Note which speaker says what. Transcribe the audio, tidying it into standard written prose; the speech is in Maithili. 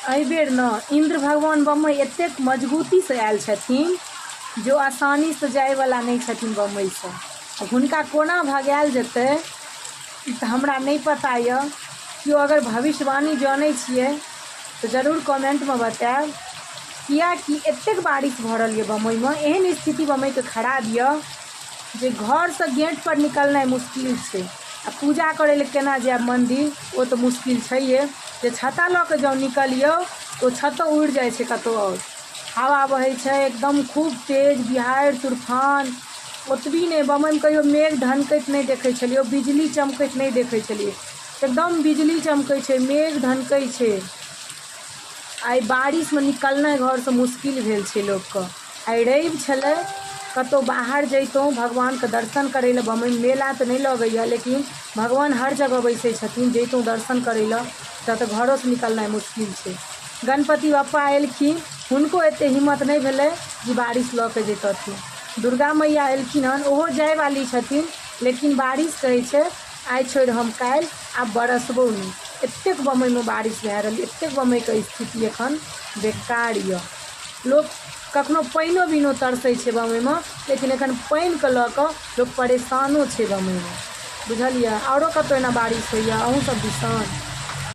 Speaker 1: बेर न इंद्र भगवान बम्बई एतेक मजबूती से आयल छथिन जो आसानी से जाए वाला नहीं छथिन बम्बई से। हुनका कोना भगायल जेतै तऽ हमरा नहीं पता य। केओ अगर भविष्यवाणी जानै छियै तो जरूर कमेंट में बताएब। कियाकि एतेक बारिश भऽ रहल यऽ बम्बई में, एहन स्थिति बम्बई के खराब यऽ जे घर से गेट पर निकलनाइ मुश्किल छै। आ पूजा करे ले केना जायब मंदिर, वो तो मुश्किल छैहे। जे छत्ता लऽ के जाउ निकलियौ तो छत्तो उड़ि जाइ छै कतौ और। हवा बहै छै एकदम खूब तेज, बिहाड़ि तूफान। ओतबी नहीं, बम्बई में कहियो मेघ ढनकैत नहीं देखै छलियै, बिजली चमकैत नहीं देखै छलियै। एकदम बिजली चमकै छै, मेघ ढनकै छै। आई बारिश में निकलनाइ घर से मुश्किल भेल छै लोग के। आई रवि छलै, कतौ बाहर जैतौं भगवान के दर्शन करे ले। बम्बई में मेला तो नहीं लगैया, लेकिन भगवान हर जगह बैसे छथिन, जैतौं दर्शन करे ले तऽ घरों से निकलनाइ मुश्किल छै। गणपति बप्पा एलखिन, हुनको एते हिम्मत नहीं भेलै जे बारिश लऽ के जैतथिन। दुर्गा मैया एलखिन हन, ओहो जाय वाली छथिन, लेकिन बारिश कहै छै आइ छोड़ि हम काल्हि, आब बरसबो नहीं। एतेक बम्बई में बारिश भए रहल, एतेक बम्बई के स्थिति एखन बेकार यऽ। लोग कखनो पानिओ बिनो तरसै छै बम्बई में, लेकिन एखन पानि के लऽ कऽ लोग परेशानो छै बम्बई में, बुझलियै। औरो कतौ एना बारिश होइया अहूँ सब दिसन?